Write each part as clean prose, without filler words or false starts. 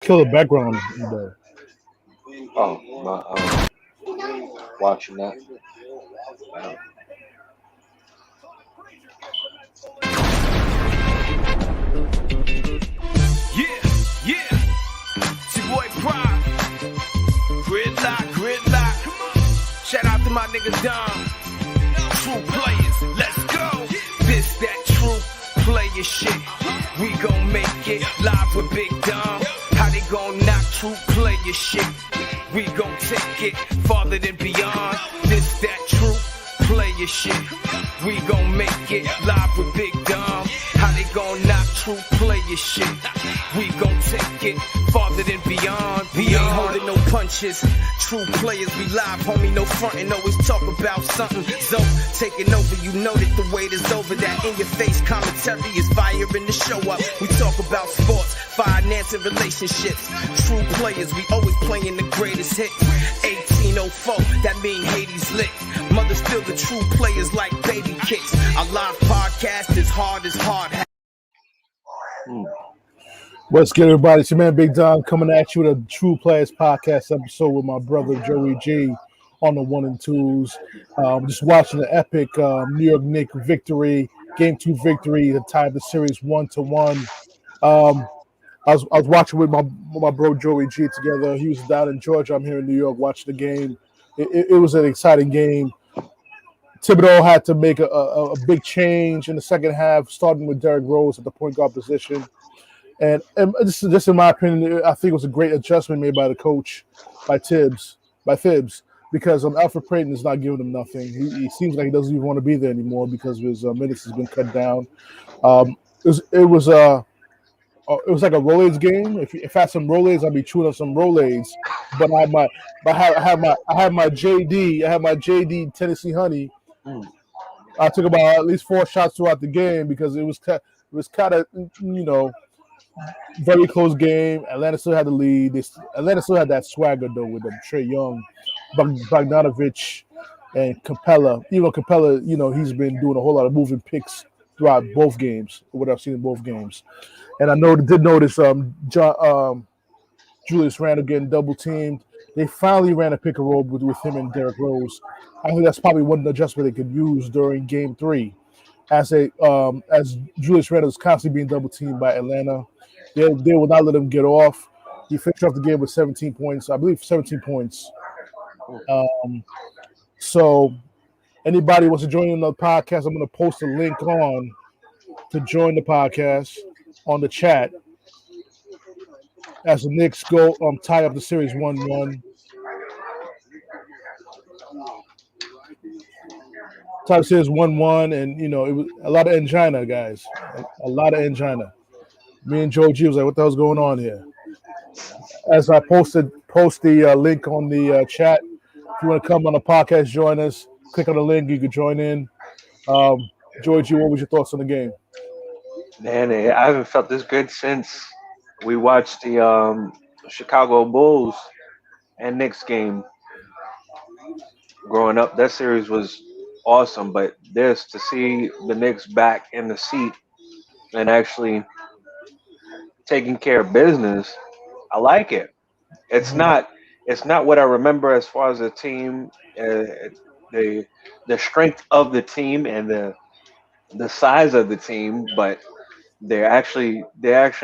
killer background though. Oh, watching that. Uh, Yeah, yeah. It's your boy Prime. Gridlock, gridlock. Shout out to my nigga Dom. True players, let's go. This that true player shit. We gon' make it live with Big Dom. How they gon' knock true player shit? We gon' take it farther than beyond. This that true player shit. We gon' make it live with Big Dom. How they gon' knock true player shit? We gon' take it farther than beyond. We ain't holding no punches. True players, we live, homie, no frontin'. Always talk about something. So taking over, you know that the wait is over. That in your face commentary is fire in the show up. We talk about sports, finance, and relationships. True players, we always playing the greatest hits. 1804, that mean Hades lit. Mothers still the true players like baby kicks. Our live podcast is hard as hard. What's good, everybody? It's your man Big Don coming at you with a True Players podcast episode with my brother Joey G on the one and twos. Just watching the epic New York Knicks victory, Game 2 victory that tied the series 1-1. I was watching with my bro Joey G together. He was down in Georgia. I'm here in New York watching the game. It was an exciting game. Thibodeau had to make a big change in the second half, starting with Derrick Rose at the point guard position. And this is just in my opinion, I think it was a great adjustment made by the coach, by Thibs, because Alfred Payton is not giving him nothing. He seems like he doesn't even want to be there anymore because his minutes has been cut down. It was like a Rolaids game. If I had some Rolaids, I'd be chewing on some Rolaids. But I had my JD Tennessee Honey. I took about at least 4 shots throughout the game because it was kind of very close game. Atlanta still had the lead. Atlanta still had that swagger though with them. Trae Young, Bogdanovich, and Capella. Even Capella, he's been doing a whole lot of moving picks throughout both games. What I've seen in both games, and I did notice Julius Randle getting double teamed. They finally ran a pick and roll with him and Derrick Rose. I think that's probably one adjustment they could use during Game 3, as Julius Randle is constantly being double teamed by Atlanta. They will not let him get off. He finished off the game with 17 points, I believe 17 points. So anybody wants to join in the podcast, I'm going to post a link on to join the podcast on the chat as the Knicks go tie up the series 1-1. Tie the series 1-1, and it was a lot of angina, guys. A lot of angina. Me and Joe G was like, "What the hell's going on here?" As I post the link on the chat. If you want to come on the podcast, join us. Click on the link. You can join in. Joe G, what was your thoughts on the game? Man, I haven't felt this good since we watched the Chicago Bulls and Knicks game. Growing up, that series was awesome, but to see the Knicks back in the seat and actually taking care of business, I like it. It's not what I remember as far as the team, the strength of the team and the size of the team, but they're actually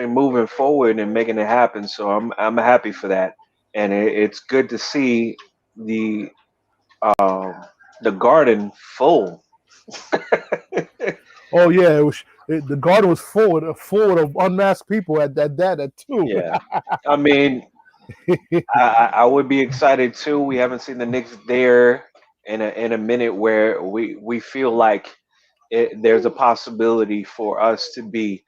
moving forward and making it happen. So I'm happy for that, and it's good to see the Garden full. Oh yeah, the Garden was full of unmasked people at that too. Yeah, I mean, I would be excited too. We haven't seen the Knicks there in a minute where we feel like there's a possibility for us to be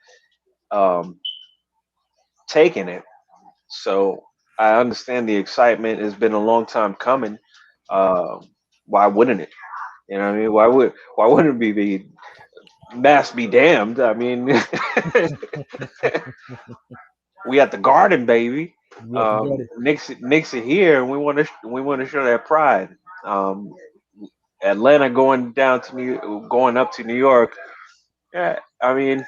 taking it. So I understand the excitement. It's been a long time coming. Why wouldn't it? You know what I mean? Why wouldn't it be mass be damned? I mean, we at the Garden, baby. Knicks are here, and we want to show that pride. Atlanta going up to New York. Yeah, I mean,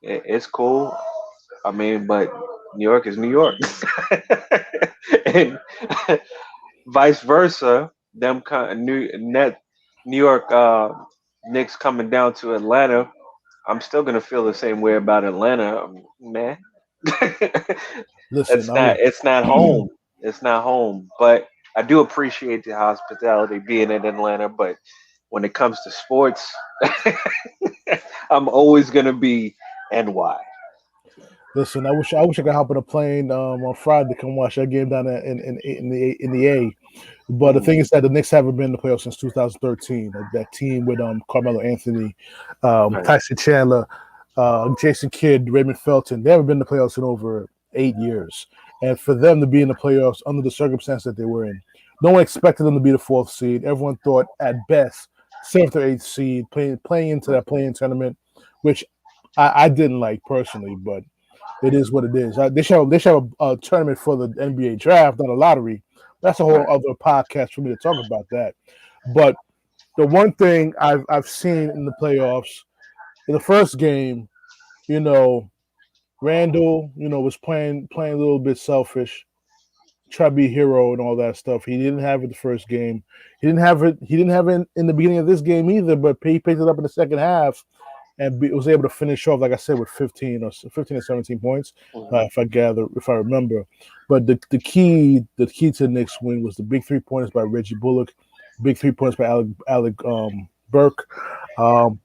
it's cool. I mean, but New York is New York, and vice versa. Them New York Knicks coming down to Atlanta. I'm still gonna feel the same way about Atlanta, man. Listen, It's not home. It's not home. But I do appreciate the hospitality being in Atlanta. But when it comes to sports, I'm always gonna be NY. listen. I wish I could hop on a plane on Friday to come watch that game down there in the A. But the Mm, thing is that the Knicks haven't been in the playoffs since 2013. That team with Carmelo Anthony, right, Tyson Chandler, Jason Kidd, Raymond Felton, they haven't been in the playoffs in over 8 years. And for them to be in the playoffs under the circumstances that they were in, no one expected them to be the fourth seed. Everyone thought at best seventh or eighth seed, playing into right, that playing tournament, which I didn't like personally, but it is what it is. They should have a tournament for the NBA draft, not a lottery. That's a whole right. other podcast for me to talk about that. But the one thing I've seen in the playoffs in the first game, you know, Randall, was playing a little bit selfish, try to be a hero and all that stuff. He didn't have it the first game. He didn't have it. He didn't have it in the beginning of this game either. But he picked it up in the second half and was able to finish off, like I said, with 15 or 17 points, Mhm. if I remember. But the key to the Knicks win was the big 3 pointers by Reggie Bullock, big 3 pointers by Alec Burke, um,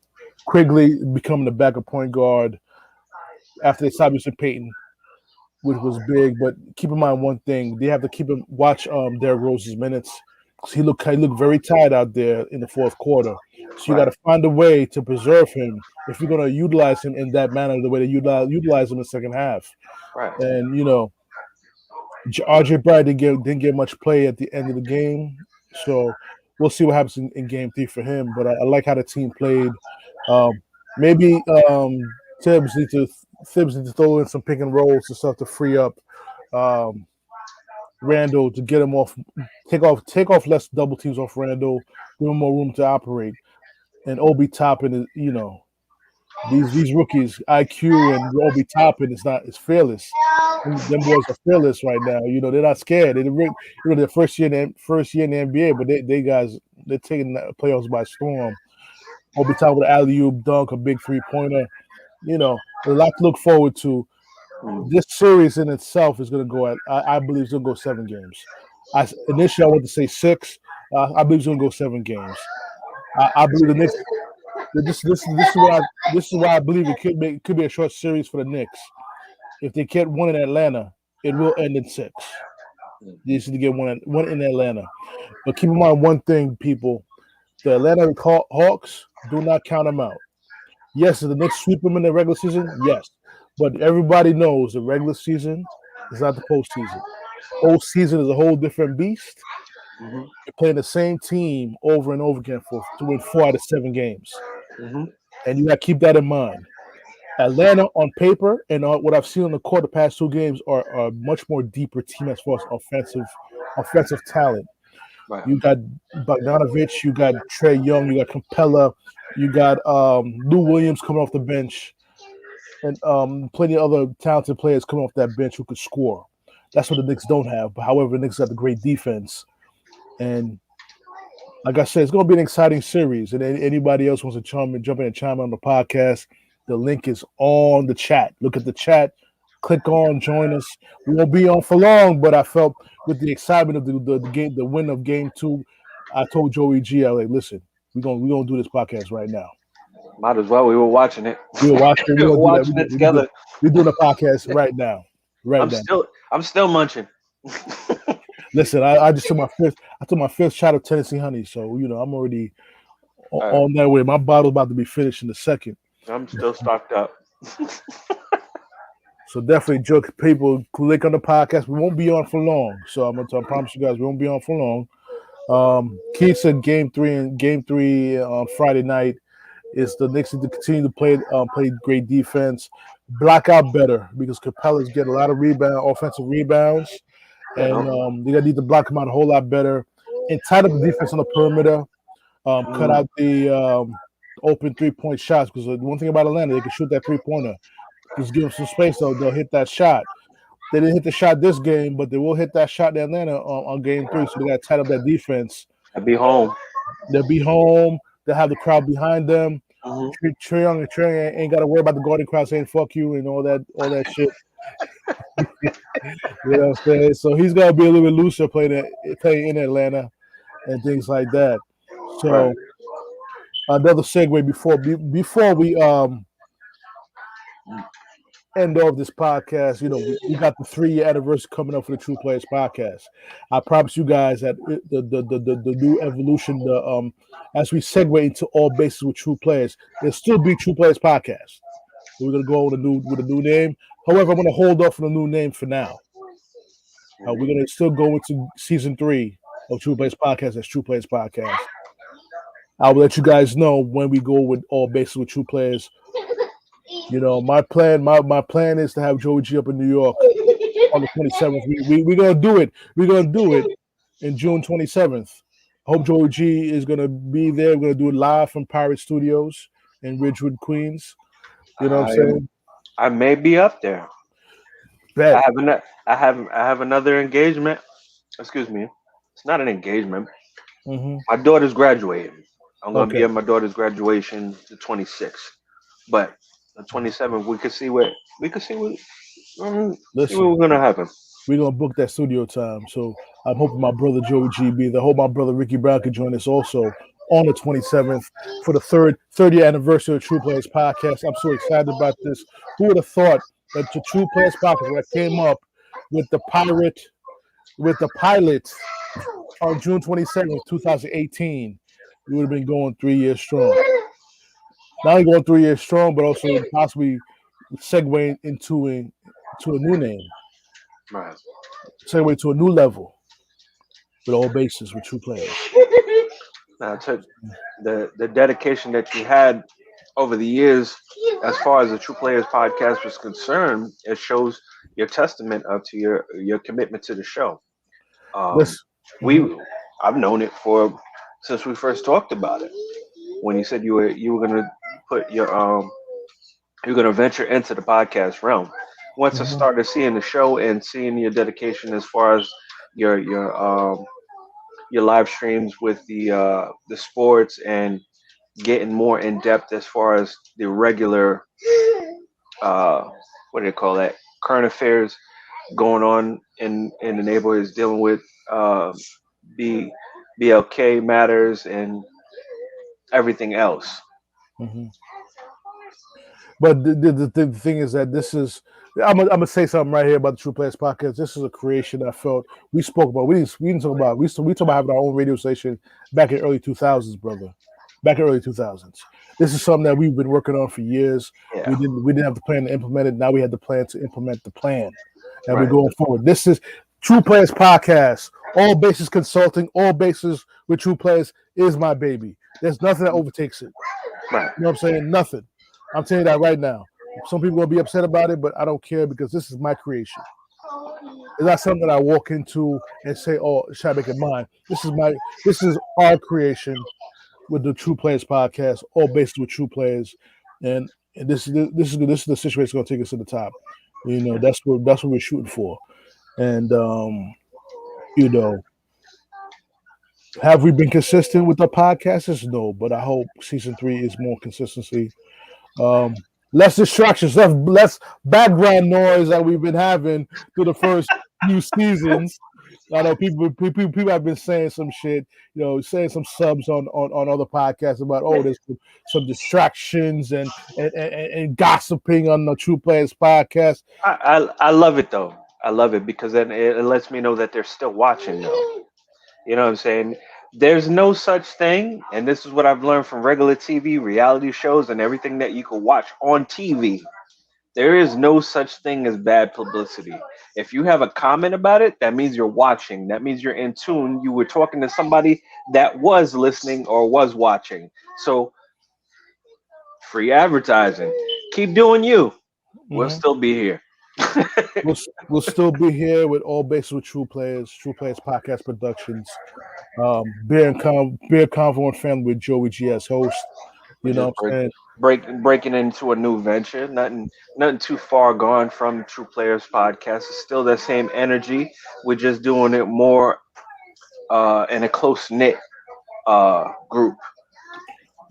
Quigley becoming the backup point guard after they stopped using Peyton, which was big. But keep in mind one thing: they have to watch Derrick Rose's minutes. 'Cause he looked very tired out there in the fourth quarter. So you got Right, to find a way to preserve him if you're going to utilize him in that manner, the way that you utilize him in the second half. right. And RJ Barrett didn't get much play at the end of the game, so we'll see what happens in game three for him. But I like how the team played. Um, maybe Tibbs needs to throw in some pick and rolls and stuff to free up um, Randall to get him off, take off less double teams off Randall, give him more room to operate. And Obi Toppin is, these rookies, IQ and Obi Toppin is fearless. Them boys are fearless right now. They're not scared. They're their first year in the NBA, but they guys they're taking the playoffs by storm. Obi Toppin with an alley oop dunk, a big 3 pointer. There's a lot to look forward to. Mm. This series in itself is going to go I believe it's going to go 7 games. Initially I want to say six. I believe it's going to go 7 games. I believe the Knicks. This is why I believe it could be a short series for the Knicks. If they get one in Atlanta, it will end in six. They just need to get one in Atlanta. But keep in mind one thing, people: the Atlanta Hawks, do not count them out. Yes, did the Knicks sweep them in the regular season? Yes, but everybody knows the regular season is not the postseason. Postseason is a whole different beast. Mhm. You're playing the same team over and over again to win 4 out of 7 games, Mhm. and you got to keep that in mind. Atlanta on paper and what I've seen on the court the past 2 games are a much more deeper team as far as offensive talent. Right. You got Bogdanovich, you got Trey Young, you got Capella, you got Lou Williams coming off the bench, and plenty of other talented players coming off that bench who could score. That's what the Knicks don't have. But however, the Knicks got the great defense, and like I said, it's going to be an exciting series. And anybody else wants to jump in and chime in on the podcast, the link is on the chat. Look at the chat, click on, join us. We won't be on for long, but I felt with the excitement of the game, the win of game two, I told Joey G, I was like, listen, we're gonna do this podcast right now. Might as well. We were watching it. We're watching. We're gonna do that. Watching it together. We're doing a podcast right now. Right now. I'm still munching. Listen, I just took my fifth. I took my fifth shot of Tennessee honey, so I'm already All right. on that way. My bottle's about to be finished in a second. I'm still stocked up. So definitely, joke people click on the podcast. We won't be on for long. So I promise you guys, we won't be on for long. Keith said game three on Friday night is the Knicks need to continue to play great defense, block out better because Capella's getting a lot of offensive rebounds, You and know. they need to block him out a whole lot better and tighten up the defense on the perimeter. Cut Mm. out the open 3-point shots because the one thing about Atlanta, they can shoot that 3-pointer. Just give them some space, they'll hit that shot. They didn't hit the shot this game, but they will hit that shot in Atlanta on game 3. So they got to tighten up that defense. I'll be home. They'll be home. They'll have the crowd behind them. Mhm. Trae Young ain't got to worry about the Garden crowd saying "fuck you" and all that shit. You know what I'm saying? So he's got to be a little bit looser playing in Atlanta and things like that. Right. So another segue before we end off this podcast, we got the 3-year anniversary coming up for the True Players podcast. I promise you guys that the new evolution, as we segue into all bases with True Players, there'll still be True Players podcast. We're gonna go with a new name. However, I'm gonna hold off on the new name for now. We're gonna still go into season 3 of True Players podcast as True Players podcast. I will let you guys know when we go with all bases with True Players. My plan is to have Joey G up in New York on the 27th. We're gonna do it. We're gonna do it in June 27th. I hope Joey G is gonna be there. We're gonna do it live from Pirate Studios in Ridgewood, Queens. You know what I'm saying? I may be up there. Bet. I have another engagement. Excuse me. It's not an engagement. Mm-hmm. My daughter's graduating. I'm gonna be Okay. at my daughter's graduation the 26th, but the 27th we could see what see what Listen, we're gonna happen. we're gonna book that studio time. So I'm hoping my brother Joey G be there. I hope my brother Ricky Brown can join us also on the 27th for the third year anniversary of True Players podcast. I'm so excited about this. Who would have thought that the True Players podcast, when I came up with the pilot on June 27th, 2018, we would have been going 3 years strong. Not only going 3 years strong, but also possibly segueing into a new name, Right. segue to a new level with all bases with True Players. Now, to the dedication that you had over the years, as far as the True Players podcast was concerned, it shows your testament of to your commitment to the show. Listen, We I've known it for since we first talked about it. When you said you were gonna put you're gonna venture into the podcast realm. Once I mhm, started seeing the show and seeing your dedication as far as your your um your live streams with the sports and getting more in depth as far as the regular uh what do you call that current affairs going on in the neighborhoods dealing with uh B BLK matters and everything else. mhm. But the thing is that this is. I'm gonna say something right here about the True Players podcast. This is a creation I felt we spoke about. We didn't talk about we talk about having our own radio station back in early 2000s, brother. Back in early 2000s. This is something that we've been working on for years. Yeah, We didn't have the plan to implement it. Now we had the plan to implement the plan, and we're right, going forward. This is True Players podcast. All bases consulting. All bases with True Players is my baby. There's nothing that overtakes it. right. You know what I'm saying? Nothing. I'm telling you that right now. Some people are gonna be upset about it, but I don't care because this is my creation. It's not something that I walk into and say, "Oh, should I make it mine?" This is our creation with the True Players podcast, all based with True Players, and this is the situation that's gonna take us to the top. That's what we're shooting for, and you know, have we been consistent with the podcasts? No, but I hope season 3 is more consistency. Um, less distractions, less background noise that we've been having through the first few seasons. I know people have been saying some shit, saying some subs on other podcasts about there's some distractions and gossiping on the True Players podcast. I love it though. I love it because then it lets me know that they're still watching though. You know what I'm saying? There's no such thing, and this is what I've learned from regular TV, reality shows, and everything that you can watch on TV. There is no such thing as bad publicity. If you have a comment about it, that means you're watching. That means you're in tune. You were talking to somebody that was listening or was watching. So, free advertising. Keep doing you. We'll Mhm. still be here. We'll still be here with all bases with True Players podcast productions. Beer Convo and Family with Joey G as host. You Which know is what I'm great. saying? breaking into a new venture. Nothing too far gone from True Players podcast. It's still that same energy. We're just doing it more in a close knit group.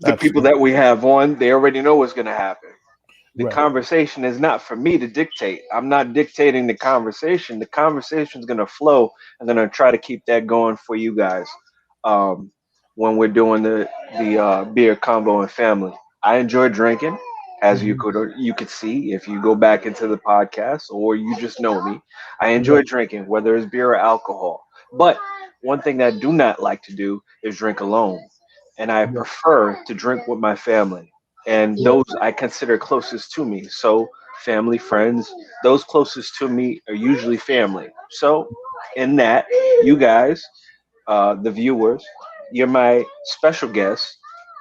The people Absolutely. that we have on, they already know what's gonna happen. The Right. conversation is not for me to dictate. I'm not dictating the conversation. The conversation is going to flow. I'm going to try to keep that going for you guys um, when we're doing the beer combo and family. I enjoy drinking, as Hmm. you could see if you go back into the podcast or you just know me. I enjoy Right. drinking, whether it's beer or alcohol. But one thing that I do not like to do is drink alone, and I Right. prefer to drink with my family and Right. those I consider closest to me. So, family, friends, those closest to me are usually family. So, in that, you guys, the viewers, you're my special guest,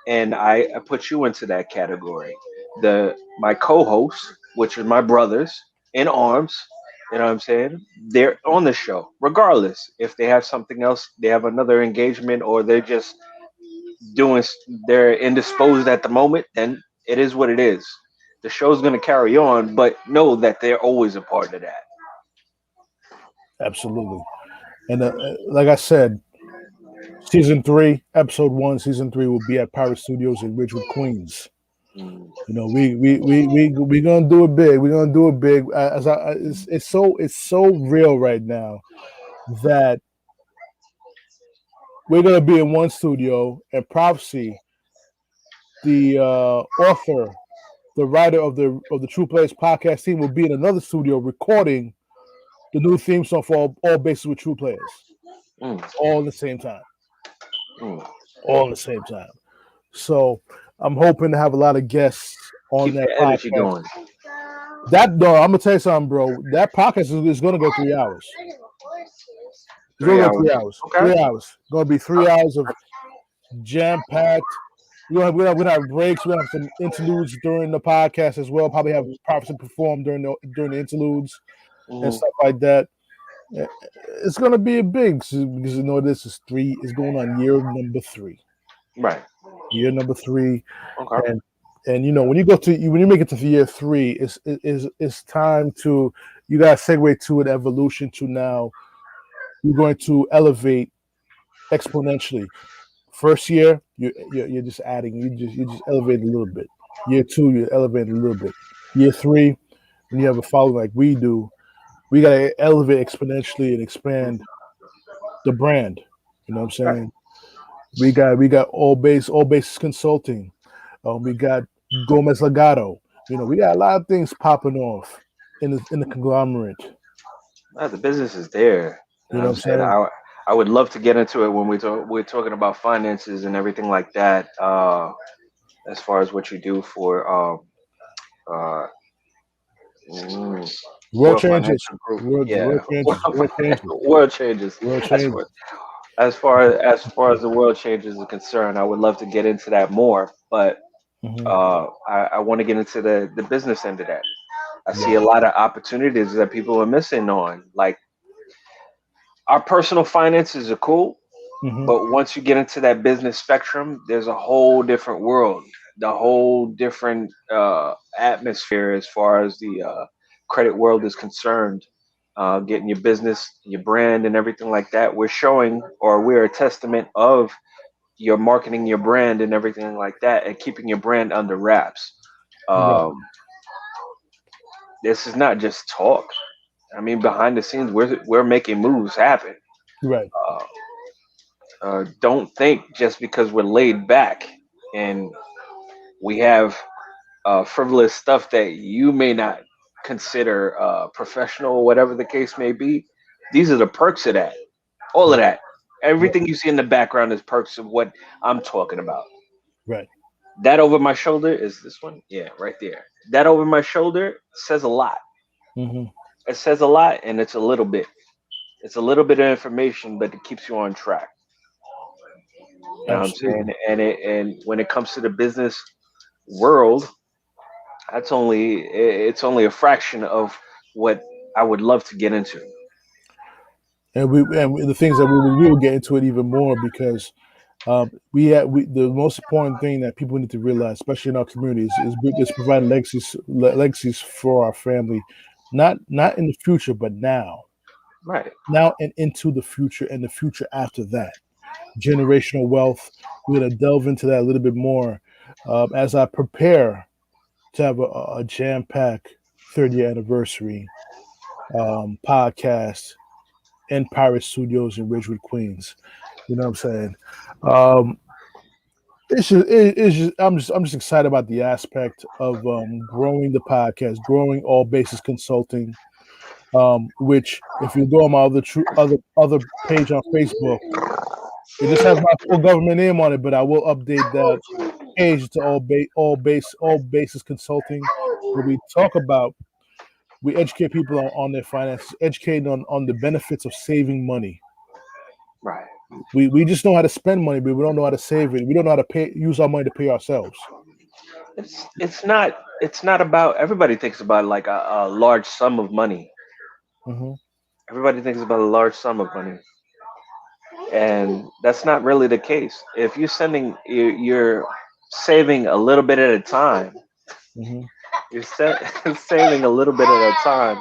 and I put you into that category. My co-hosts, which are my brothers in arms, you know what I'm saying? They're on the show, regardless if they have something else, they have another engagement, or they're just doing they're indisposed at the moment, then it is what it is. The show's going to carry on, but know that they're always a part of that. Absolutely. And like I said, season three, episode one, season three will be at Pirate Studios in Ridgewood, Queens. Mm. You know, we gonna do it big. We're gonna do it big. It's so real right now that we're gonna be in one studio, and Prophecy, the author, the writer of the True Players podcast team, will be in another studio recording the new theme song for all bases with True Players, Mm. all at the same time, Mm. all at the same time. So I'm hoping to have a lot of guests on Keep that the energy podcast. going. That though, I'm gonna tell you something, bro. That podcast is gonna go 3 hours. It's gonna Three go hours. 3 hours. Okay. 3 hours. It's gonna be 3 hours of jam packed. We're gonna have breaks. We're gonna have some interludes during the podcast as well. Probably have Prophecy perform during the interludes and Hmm. stuff like that. Eh, It's gonna be a big because you know this is three. Is going on year number three. Right. Year number three, Okay. and you know when you make it to year three, it's time to you got to segue to an evolution to now you're going to elevate exponentially. First year, you're just adding, you just elevate a little bit. Year two, you elevate a little bit. Year three, when you have a following like we do, we gotta elevate exponentially and expand the brand. You know what I'm Okay. saying? We got all bases consulting. We got Gomez Legato. You know, we got a lot of things popping off in the conglomerate. The business is there. You You know what know I'm what I'm saying? saying? I would love to get into it when we're talking about finances and everything like that. As far as what you do for uh, mm, World World changes. Financial Group. World Yeah, changes. World changes. world changes. World As changes. far as the world changes are concerned, I would love to get into that more. But Hmm. I want to get into the business end of that. I see Right. a lot of opportunities that people are missing on. Like our personal finances are cool, Hmm. but once you get into that business spectrum, there's a whole different world, the whole different atmosphere as far as the credit world is concerned. Getting your business, your brand, and everything like that. We're showing, or we're a testament of your marketing your brand and everything like that, and keeping your brand under wraps. Right. Um, this is not just talk. I mean, behind the scenes, we're making moves happen. Right. Uh, don't think just because we're laid back and we have frivolous stuff that you may not consider professional or whatever the case may be. These are the perks of that. All of Right. that. Right. Everything you see in the background is perks of what I'm talking about. Right. That over my shoulder is this one. Yeah, right there. That over my shoulder says a lot. Hmm. It says a lot, and it's a little bit. It's a little bit of information, but it keeps you on track. You know what I'm Absolutely. saying? And when it comes to the business world, it's only a fraction of what I would love to get into. And the things that we will get into it even more because The most important thing that people need to realize, especially in our communities, is providing legacies for our family, not in the future, but Right. now and into the future and the future after that. Generational wealth. We're gonna delve into that a little bit more as I prepare to have a jam packed 30th anniversary podcast in Pirate Studios in Ridgewood, Queens. You know what I'm saying? Um, it's just I'm just excited about the aspect of growing the podcast, growing All Bases Consulting. Which if you go on my other page on Facebook, it just has my full government name on it, but I will update that page to all bases consulting, where we educate people on their finances, educating on the benefits of saving money. Right. We just know how to spend money, but we don't know how to save it. We don't know how to use our money to pay ourselves. It's not about, everybody thinks about like a large sum of money. Hmm. Everybody thinks about a large sum of money, and that's not really the case. If you're saving a little bit at a time, Hmm. saving a little bit at a time,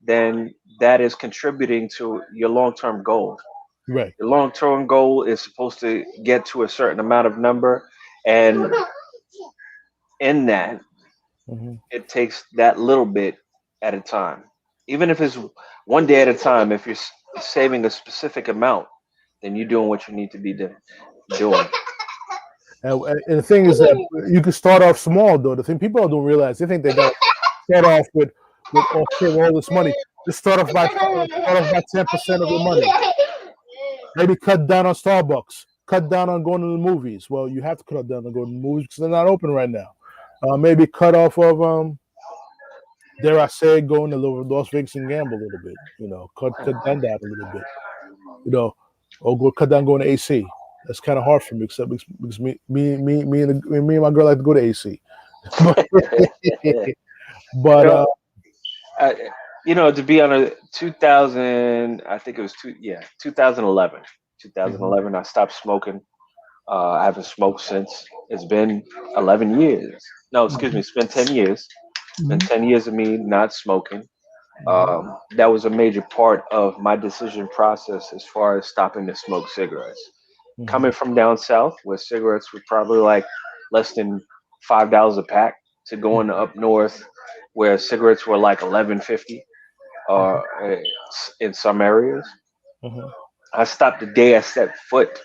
then that is contributing to your long-term goal. Right. Your long-term goal is supposed to get to a certain amount of number, and in that, Hmm. it takes that little bit at a time. Even if it's one day at a time, if you're saving a specific amount, then you're doing what you need to be doing. And the thing is that you can start off small, though. The thing people don't realize, they think they got to start off with all this money. Just start off by 10% of your money. Maybe cut down on Starbucks. Cut down on going to the movies. Well, you have to cut down on going to the movies because they're not open right now. Maybe cut off of dare I say, going to Las Vegas and gamble a little bit. Cut down that a little bit. You know, or go cut down going to AC. That's kind of hard for me because me and my girl like to go to AC. but You but know, I, to be honest, 2000, I think it was 2011. Mhm, 2011, I stopped smoking. I haven't smoked since. It's been 11 years. No, excuse me, mhm, it's been 10 years. It's been mhm, 10 years of me not smoking. mhm, That was a major part of my decision process as far as stopping to smoke cigarettes. mhm, Coming from down south, where cigarettes were probably like less than $5 a pack, to going up north, where cigarettes were like 11.50, mhm, in some areas. mhm. I stopped the day I stepped foot.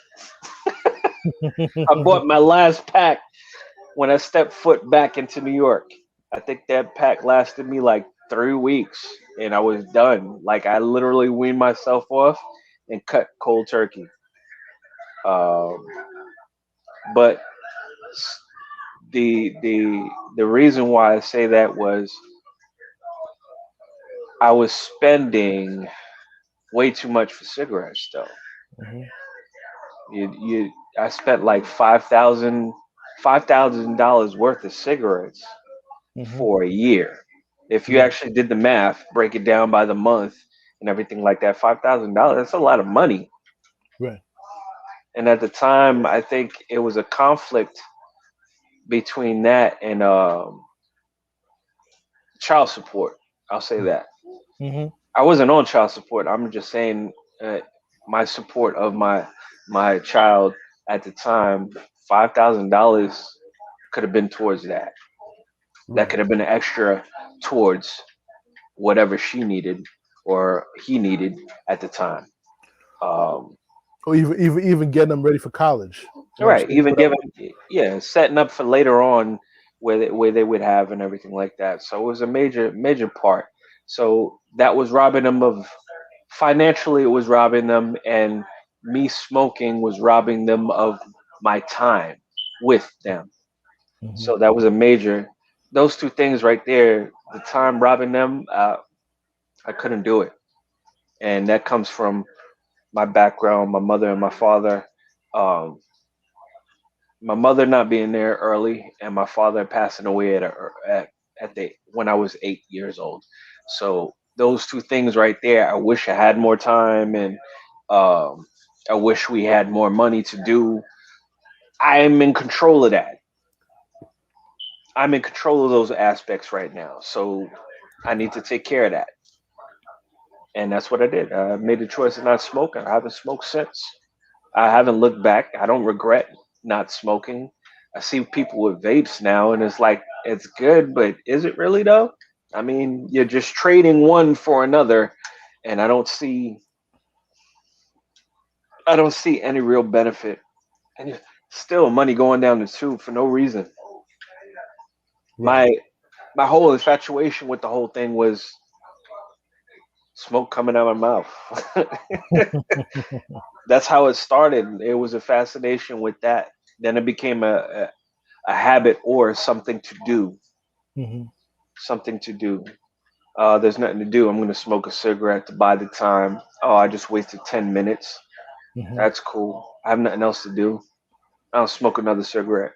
I Mhm. bought my last pack when I stepped foot back into New York. I think that pack lasted me like 3 weeks, and I was done. Like I literally weaned myself off and cut cold turkey. Um, but the reason why I say that was I was spending way too much for cigarettes. Though Mhm, I spent like $5,000 worth of cigarettes mhm. for a year. If you Right, actually did the math, break it down by the month and everything like that, $5,000, that's a lot of money. right. And at the time, I think it was a conflict between that and child support. I'll say that. Mhm, I wasn't on child support. I'm just saying my support of my child at the time, $5,000 could have been towards that. That right. could have been extra towards whatever she needed or he needed at the time. Um, Or even getting them ready for college. You know what I'm right, saying? even given, yeah, setting up for later on where they would have and everything like that. So it was a major part. So that was robbing them of, financially, it was robbing them, and me smoking was robbing them of my time with them. Mhm, So that was a major, those two things right there, the time robbing them, I couldn't do it. And that comes from my background, my mother and my father. Um, my mother not being there early, and my father passing away at the when I was 8 years old. So those two things right there, I wish I had more time, and um, I wish we had more money to do. I'm in control of that. I'm in control of those aspects right now. So I need to take care of that. And that's what I did. I made the choice of not smoking. I haven't smoked since. I haven't looked back. I don't regret not smoking. I see people with vapes now, and it's like, it's good, but is it really though? I mean, you're just trading one for another, and I don't see any real benefit. And still money going down the tube for no reason. Right. My my whole infatuation with the whole thing was smoke coming out of my mouth. That's how it started. It was a fascination with that. Then it became a habit or something to do. Hmm. Something to do. There's nothing to do. I'm going to smoke a cigarette to buy the time. Oh, I just wasted 10 minutes. Hmm. That's cool. I have nothing else to do. I'll smoke another cigarette.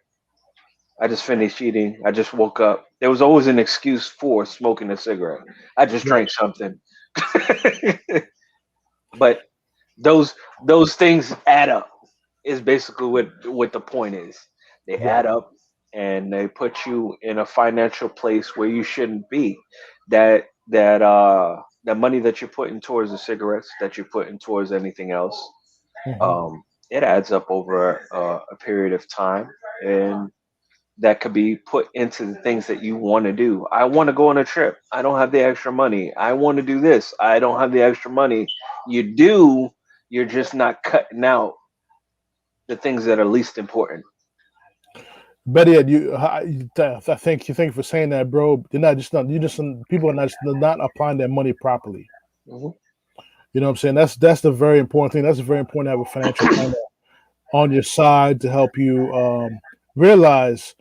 I just finished eating. I just woke up. There was always an excuse for smoking a cigarette. I just Right. drank something. But those those things add up. Is basically what the point is. They Right. add up and they put you in a financial place where you shouldn't be. That money that you're putting towards the cigarettes, that you're putting towards anything else, Hmm. it adds up over a period of time, and that could be put into the things that you want to do. I want to go on a trip. I don't have the extra money. I want to do this. I don't have the extra money. You do. You're just not cutting out the things that are least important. Better yet, I thank you for saying that, bro. You're not just not you just people are not applying their money properly. Hmm. You know what I'm saying? That's the very important thing. That's very important to have a financial planner on your side to help you realize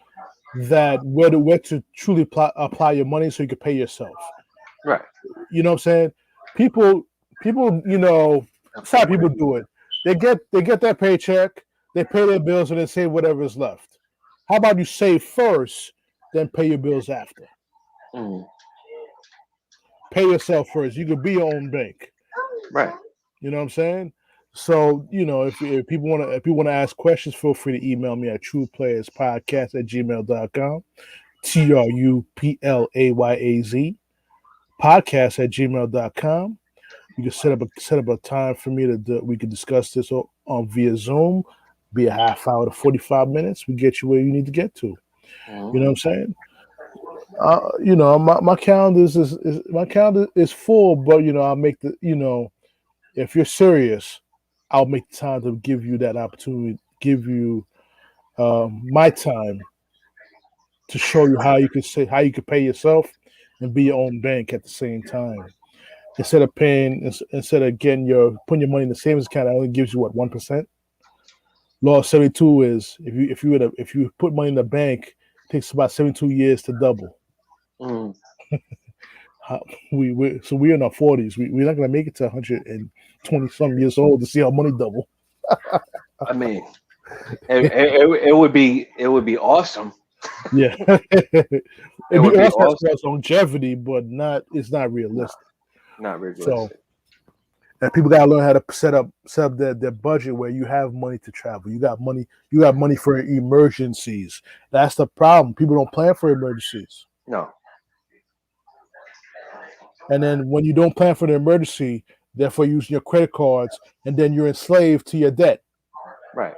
that where to truly apply your money so you can pay yourself. Right. You know what I'm saying? People people it's how people do it. They get their paycheck, they pay their bills, and they save whatever is left. How about you save first, then pay your bills after? Mm. Pay yourself first. You could be your own bank. Right. You know what I'm saying? So, if people want to ask questions, feel free to email me at trueplayerspodcast@gmail.com. TRUPLAYAZ podcast@gmail.com. You can set up a time for me we can discuss this on via Zoom, be a half hour to 45 minutes. We get you where you need to get to. You know Mhm. what I'm saying? My calendar my calendar is full, but I'll make if you're serious, I'll make the time to give you that opportunity, give you my time to show you how you can pay yourself and be your own bank at the same time. Instead of getting your putting your money in the savings account, that only gives you what 1%. Law of 72 is if you put money in the bank, it takes about 72 years to double. Mm. How, we're in our 40s. We're not gonna make it to 120 some years old to see our money double. I mean, it would be awesome. Yeah, It it'd be would be awesome as far awesome. as longevity, but it's not No, realistic. not So realistic. and people gotta learn how to set up their budget where you have money to travel. You got money for emergencies. That's the problem. People don't plan for emergencies. No. And then when you don't plan for the emergency, therefore using your credit cards, and then you're enslaved to your debt. Right.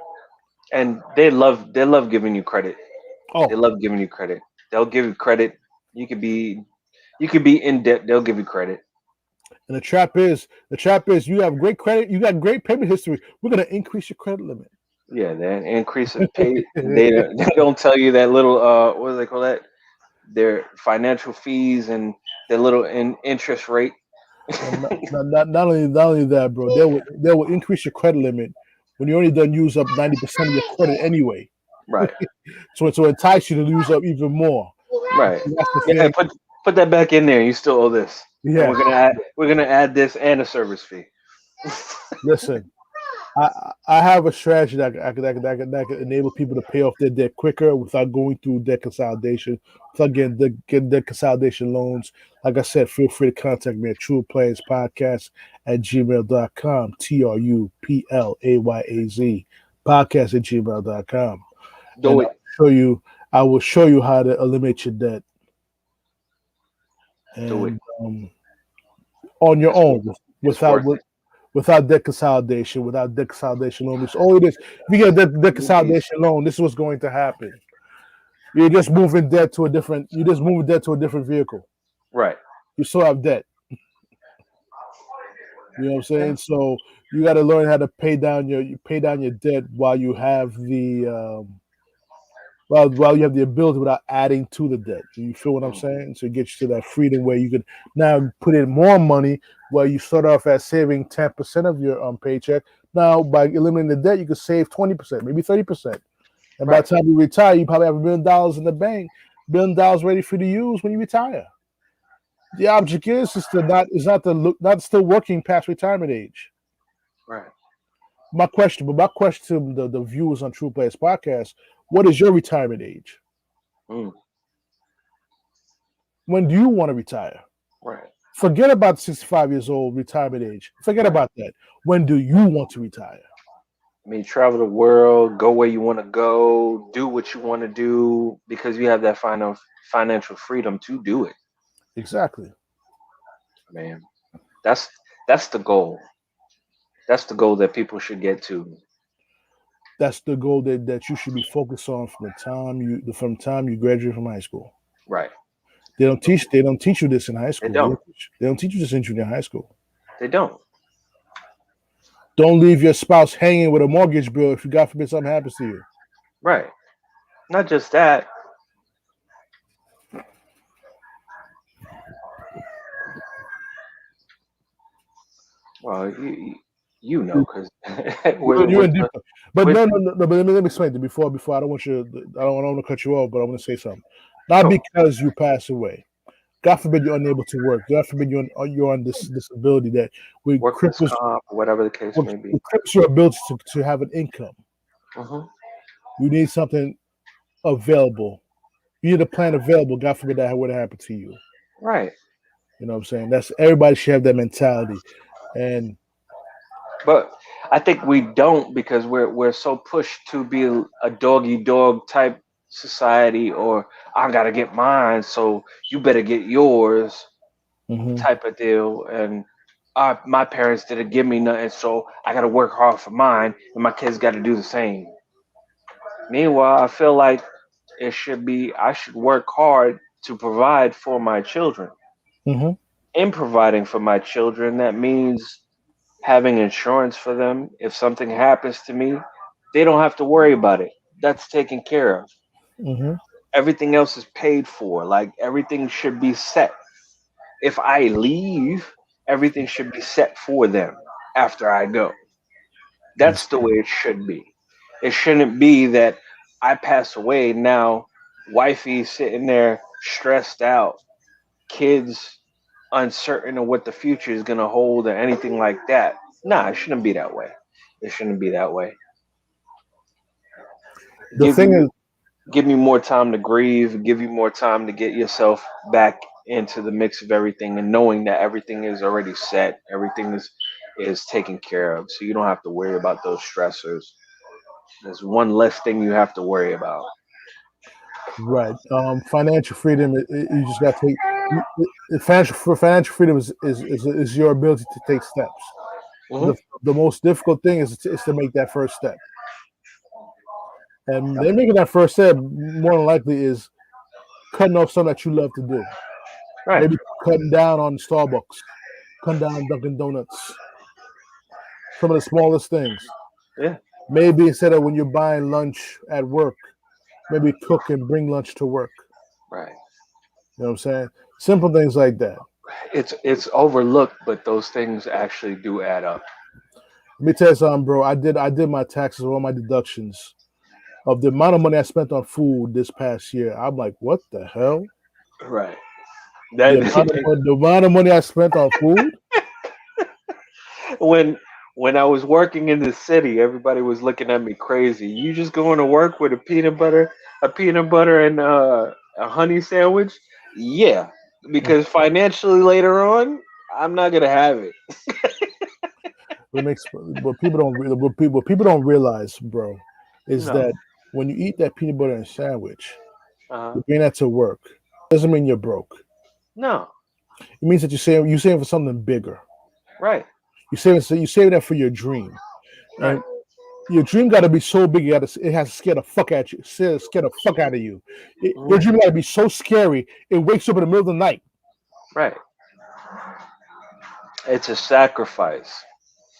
And they love giving you credit. They Oh, love giving you credit. They'll give you credit. You could be you could be in debt. They'll give you credit. and the trap is you have great credit, you got great payment history. We're gonna increase your credit limit. Yeah, they increase the pay. They don't tell you that little what do they call that? Their financial fees and their little interest rate. And not only that, bro, they will increase your credit limit when you only done use up 90% of your credit anyway. Right. So entice you to use up even more. Right. That's the Yeah, thing. put that back in there. You still owe this, and we're Yeah. gonna add this and a service fee. Listen, I have a strategy that could enable people to pay off their debt quicker without going through debt consolidation, without getting debt consolidation loans. Like I said, feel free to contact me at trueplayerspodcast@gmail.com. TRUPLAYAZ podcast@gmail.com. Do and it. show you. I will show you how to eliminate your debt Do it. and on your It's worth own it. It's without worth with, it. without debt consolidation. Without debt consolidation loan, it's all it is. If you get a debt Easy. consolidation loan, this is what's going to happen. You're just moving debt to a different. You just moving debt to a different vehicle. Right. You still have debt. You know what I'm Yeah. saying? So you got to learn how to pay down your debt while you have the while you have the ability without adding to the debt. You feel what I'm Mm. saying? So it gets you to that freedom where you could now put in more money. Where you start off at saving 10% of your paycheck. Now by eliminating the debt, you could save 20%, maybe 30%. And by Right. the time you retire, you probably have $1 million in the bank, $1 billion ready for you to use when you retire. The object is to not is not to look not still working past retirement age. Right. My question to the viewers on True Players Podcast: what is your retirement age? Mm. When do you want to retire? Right. Forget about 65 years old retirement age. Forget Right. about that. When do you want to retire? I mean, travel the world, go where you want to go, do what you want to do because you have that financial freedom to do it, Exactly. man. That's that's the goal. That's the goal that people should get to. That's the goal that you should be focused on from the time you graduate from high school. Right. They don't teach you this in high They school. don't. They don't teach you this in junior high school. They don't. Don't leave your spouse hanging with a mortgage bill if you God forbid something happens to you. Right. Not just that. Well, you know, because You're, you're with in deep, the but with no. But let me explain it before. I don't want you. I don't want to cut you off, but I want to say something. Not no because you pass away. God forbid you're unable to work. God forbid you're on this disability that would workman's cripples comp, whatever the case would may be. would cripples your ability to have an income. Hmm. You need something available. You need a plan available. God forbid that would happen to you. Right. You know what I'm saying? That's everybody should have that mentality. And But I think we don't because we're so pushed to be a doggy dog type society, or I gotta get mine, so you better get yours mhm, type of deal. And my parents didn't give me nothing, so I gotta work hard for mine, and my kids got to do the same. Meanwhile, I feel like it should be I should work hard to provide for my children. mhm, In providing for my children, that means having insurance for them. If something happens to me, they don't have to worry about it. That's taken care of. mhm, Everything else is paid for. Like everything should be set. If I leave, everything should be set for them after I go. That's the way it should be. It shouldn't be that I pass away now, wifey sitting there stressed out, kids uncertain of what the future is going to hold or anything like that. Nah, it shouldn't be that way. It shouldn't be that way. the Give thing you is, give me more time to grieve, give you more time to get yourself back into the mix of everything and knowing that everything is already set, everything is taken care of. So you don't have to worry about those stressors. There's one less thing you have to worry about. right? Financial freedom. You just got to take financial freedom is your ability to take steps. Hmm. The most difficult thing is to make that first step. And then making that first step more than likely is cutting off something that you love to do. Right. Maybe cutting down on Starbucks, cutting down on Dunkin' Donuts, some of the smallest things. Yeah. Maybe instead of when you're buying lunch at work, maybe cook and bring lunch to work. Right. You know what I'm saying? Simple things like that. It's overlooked, but those things actually do add up. Let me tell you something, bro. I did my taxes, all my deductions of the amount of money I spent on food this past year. I'm like, what the hell? Right. The That amount of money, the amount of money I spent on food. when when I was working in the city, everybody was looking at me crazy. You just going to work with a peanut butter and a honey sandwich? Yeah, because financially later on, I'm not gonna have it. What people don't realize, bro, is No. that when you eat that peanut butter and sandwich, Uh-huh. you bring that to work. Doesn't mean you're broke. No. It means that you're saving for something bigger. Right. You saving that for your dream, Right. and your dream got to be so big. It has to scare the fuck at you. Scare the fuck out of you. Your Hmm. dream got to be so scary. It wakes you up in the middle of the night. Right. It's a sacrifice.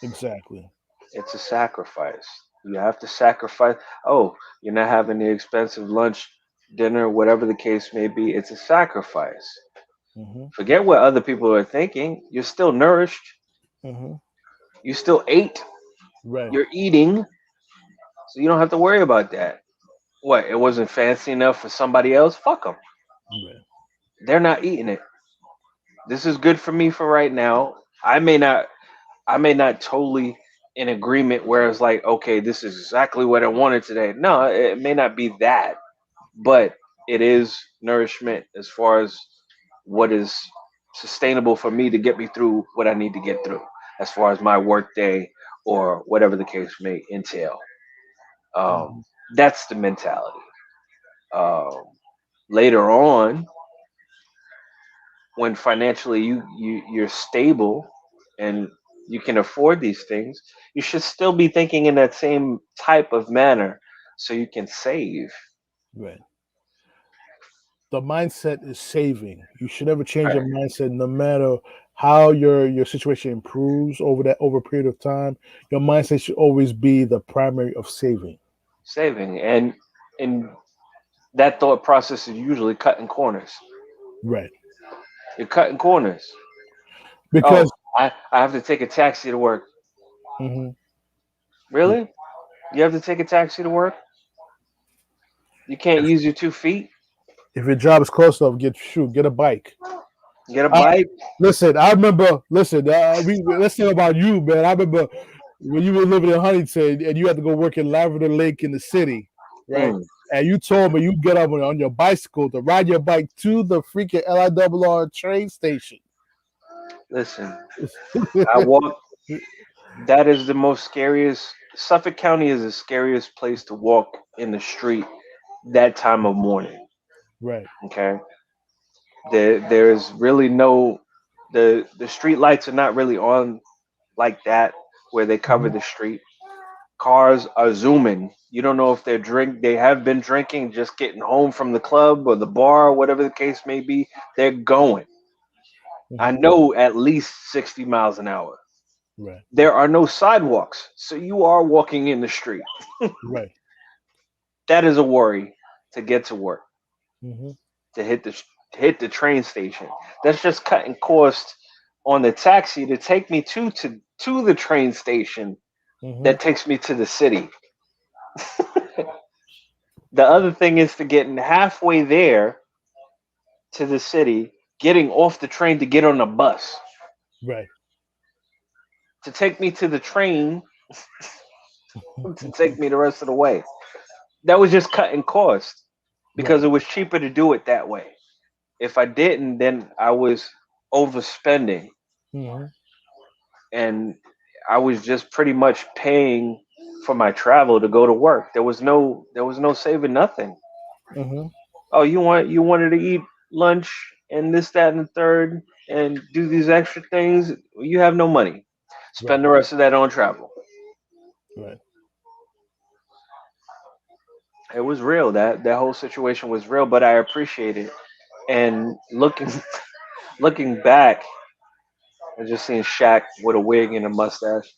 Exactly. It's a sacrifice. You have to sacrifice. Oh, you're not having the expensive lunch, dinner, whatever the case may be. It's a sacrifice. Hmm. Forget what other people are thinking. You're still nourished. Hmm. You still ate. Right. You're eating. So you don't have to worry about that. What? It wasn't fancy enough for somebody else? Fuck them. Right. They're not eating it. This is good for me for right now. I may not totally in agreement where it's like, okay, this is exactly what I wanted today. No, it may not be that, but it is nourishment as far as what is sustainable for me to get me through what I need to get through, as far as my work day or whatever the case may entail. Um, Hmm. that's the mentality. Um, Later on, when financially you're stable and you can afford these things, you should still be thinking in that same type of manner so you can save. Right. The mindset is saving. You should never change your Right. mindset, no matter how your situation improves over a period of time. Your mindset should always be the primary of saving. Saving and that thought process is usually cutting corners. Right. You're cutting corners. Oh, Because I have to take a taxi to work. mhm, yeah, Really? You have to take a taxi to work? You can't if, use your 2 feet? if your job is close enough, get a bike. Get a I, bike? listen, I remember. Listen, let's talk about you, man. I remember when you were living in Huntington and you had to go work in Lavender Lake in the city, right? Mm, And you told me you get up on your bicycle to ride your bike to the freaking LIRR train station. listen, I walk. That is the most scariest. Suffolk County is the scariest place to walk in the street that time of morning. Right. Okay, there's really no the street lights are not really on like that where they cover Hmm. the street. Cars are zooming. You don't know if they have been drinking, just getting home from the club or the bar, whatever the case may be. They're going. I Hmm. know at least 60 miles an hour. Right. There are no sidewalks, so you are walking in the street. Right. That is a worry to get to work, Hmm. to hit the train station. That's just cutting cost on the taxi to take me to the train station Hmm. that takes me to the city. The other thing is to getting halfway there to the city, getting off the train to get on a bus Right. to take me to the train to take me the rest of the way. That was just cutting cost because Right. it was cheaper to do it that way. If I didn't, then I was overspending Hmm. and I was just pretty much paying for my travel to go to work. There was no saving nothing. Hmm. Oh, you wanted to eat lunch and this, that, and the third and do these extra things. You have no money. Right. Spend the rest of that on travel. Right. It was real. That whole situation was real, but I appreciate it. And looking back, I just seen Shaq with a wig and a mustache.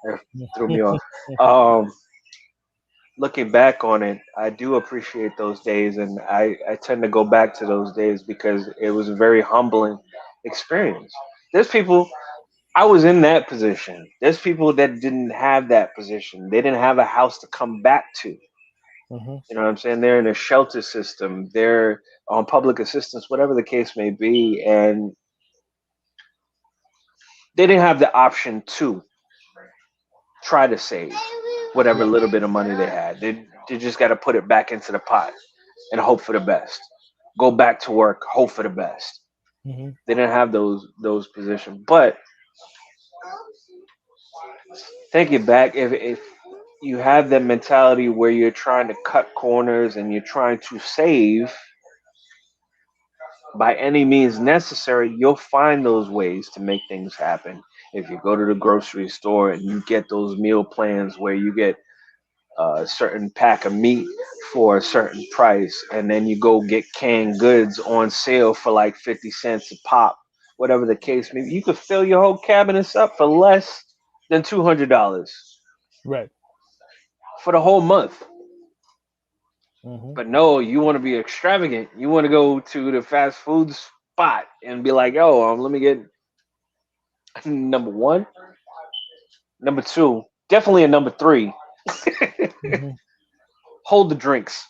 That threw me off. Um, Looking back on it, I do appreciate those days, and I tend to go back to those days because it was a very humbling experience. There's people I was in that position. There's people that didn't have that position. They didn't have a house to come back to. Hmm. You know what I'm saying? They're in a shelter system. They're on public assistance, whatever the case may be, and they didn't have the option to try to save whatever Right. little bit of money they had. They just got to put it back into the pot and hope for the best. Go back to work, hope for the best. Hmm. They didn't have those positions. But thinking back, if you have that mentality where you're trying to cut corners and you're trying to save by any means necessary, you'll find those ways to make things happen. If you go to the grocery store and you get those meal plans where you get a certain pack of meat for a certain price, and then you go get canned goods on sale for like 50 cents a pop, whatever the case may be, you could fill your whole cabinets up for less than $200 Right. for the whole month. Mm-hmm. But no, you want to be extravagant. You want to go to the fast food spot and be like, "Yo, let me get number one, number two, definitely a number three. Mm-hmm. Hold the drinks."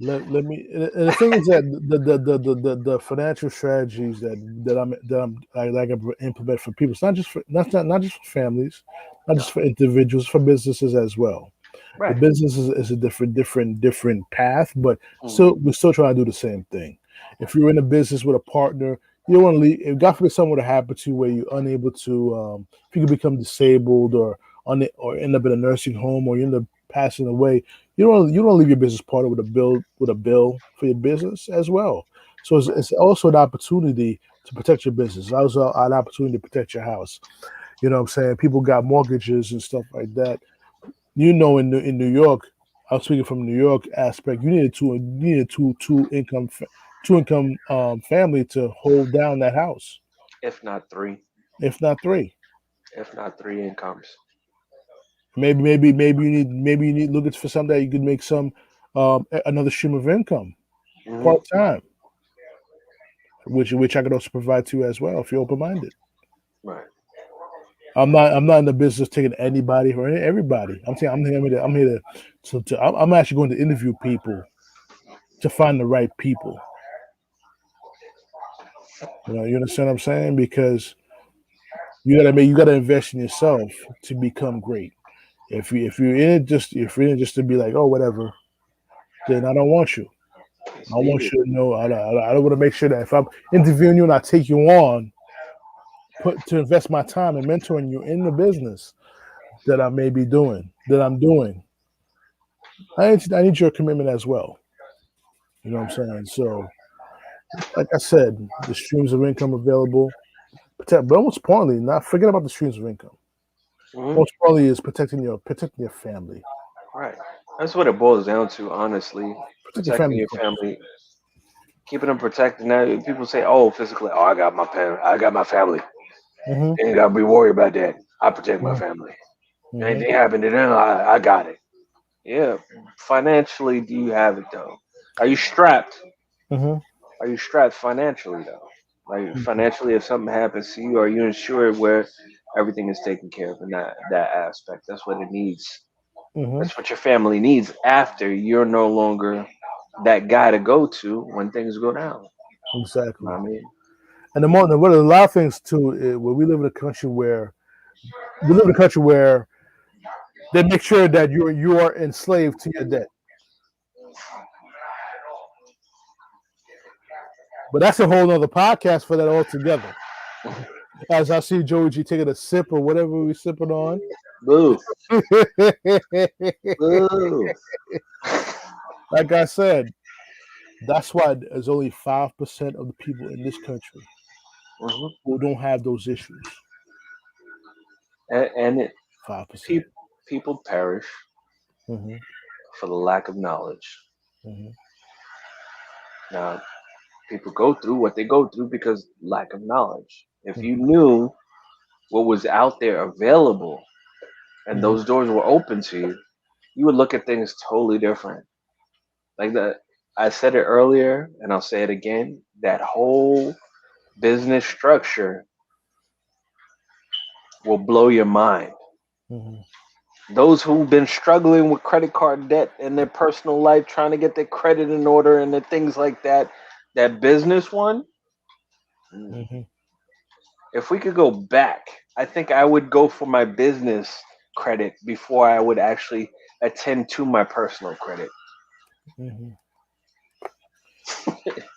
Let me. And the thing is that the financial strategies that I like to implement for people. It's not just for not just for families, not No, just for individuals, for businesses as well. The right. business is a different path, but Mhm. still we're still trying to do the same thing. If you're in a business with a partner, you don't want to leave. If God forbid something would have happened to you where you're unable to, if you could become disabled or end up in a nursing home or you end up passing away, you don't leave your business partner with a bill for your business as well. So it's also an opportunity to protect your business. It's also an opportunity to protect your house. You know what I'm saying? People got mortgages and stuff like that. In New York, I'm speaking from New York aspect. You needed two income family to hold down that house, If not three, if not three. if not three incomes. Maybe you need looking for something that you could make another stream of income Hmm. part time, which I could also provide to you as well if you're open minded. Right. I'm not in the business of taking anybody or everybody. I'm actually going to interview people to find the right people. You understand what I'm saying? Because you gotta invest in yourself to become great. If you're in it just to be like, oh, whatever, then I don't want you. It's I want needed. you to know. I want to make sure that if I'm interviewing you and I take you on, put to invest my time and mentoring you in the business that I'm doing. I need your commitment as well. You know what I'm saying? So, like I said, the streams of income available. But most importantly, not forget about the streams of income. Hmm. Most importantly, is protecting your family. Right. That's what it boils down to, honestly. Protect your Protecting family your first. family, keeping them protected. Now, people say, "Oh, physically, oh, I got my family. Mm-hmm. Ain't gotta be worried about that. I protect my Mm-hmm. family. Mm-hmm. Anything happen to them, I got it." Yeah. Financially, do you have it though? Are you strapped? Mm-hmm. Are you strapped financially though? Like financially, if something happens to you, are you insured where everything is taken care of in that aspect? That's what it needs. Mm-hmm. That's what your family needs after you're no longer that guy to go to when things go down. You know Exactly. what I mean? And what a lot of things too. Where we live in a country where they make sure that you are enslaved to your debt. But that's a whole other podcast for that altogether. As I see Joey G taking a sip or whatever we sipping on. Boo, boo. Like I said, that's why there's only 5% of the people in this country Hmm. who don't have those issues. And it, 5%. pe- people perish Mm-hmm. for the lack of knowledge. Mm-hmm. Now, people go through what they go through because lack of knowledge. If you Mm-hmm. knew what was out there available and Mm-hmm. those doors were open to you, you would look at things totally different. Like that, I said it earlier, and I'll say it again. That whole business structure will blow your mind. Mm-hmm. Those who've been struggling with credit card debt in their personal life, trying to get their credit in order and the things like that, that business one, Mm-hmm. if we could go back, I think I would go for my business credit before I would actually attend to my personal credit. Mm-hmm.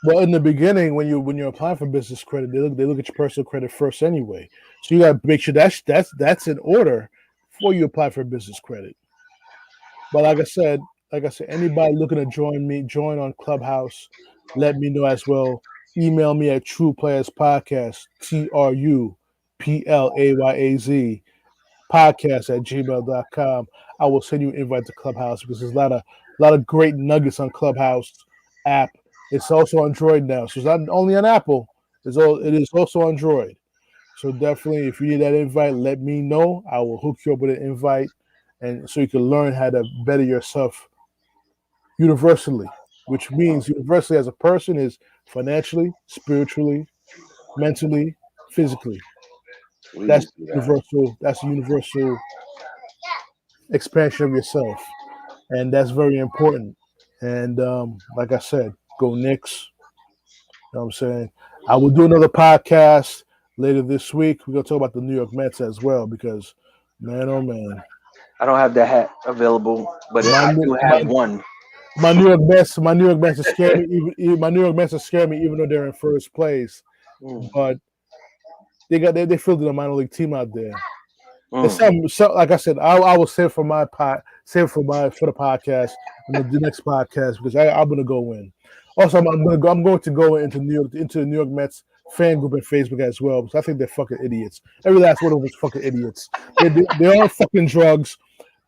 Well, in the beginning, when you're applying for business credit, they look at your personal credit first anyway. So you got to make sure that's in order before you apply for business credit. But like I said, anybody looking to join on Clubhouse, let me know as well. Email me at True Players Podcast, TruPlayaz podcast at gmail.com. I will send you an invite to Clubhouse because there's a lot of great nuggets on Clubhouse app. It's also on Android now, so it's not only on Apple. It is also Android. So definitely, if you need that invite, let me know. I will hook you up with an invite, and so you can learn how to better yourself universally, which means universally as a person is financially, spiritually, mentally, physically. Please do that. That's a universal expansion of yourself, and that's very important. And like I said, go Knicks. You know what I'm saying? I will do another podcast later this week. We're gonna talk about the New York Mets as well because, man, oh man, I don't have that hat available, but my I New- do have one. my New York Mets are scaring me. My New York Mets are scaring me, even though they're in first place. Mm, But they fielded a minor league team out there. It's mm. like I said, I will save for my for the podcast and the next podcast because I'm gonna go in. Also, I'm going to go into the New York Mets fan group and Facebook as well because I think they're fucking idiots. Every last one of them is fucking idiots. They're on fucking drugs.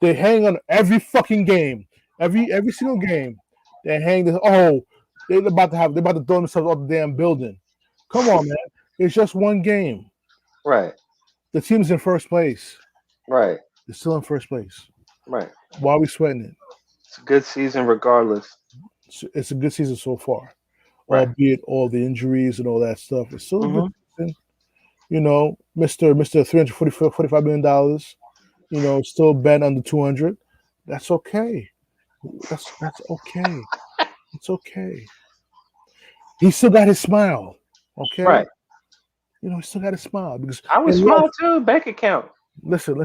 They hang on every fucking game, every single game. They hang this. Oh, they're about to throw themselves off the damn building. Come on, man. It's just one game. Right, The team's in first place. right, They're still in first place. right. Why are we sweating it? It's a good season regardless. It's a good season so far, Right. albeit all the injuries and all that stuff. It's still a good Hmm. season. You know, Mister $345 million. You know, still betting under 200. That's okay. That's okay. It's okay. He still got his smile. Okay. Right. You know, he still got his smile because I would in smile life, too. Bank account. listen.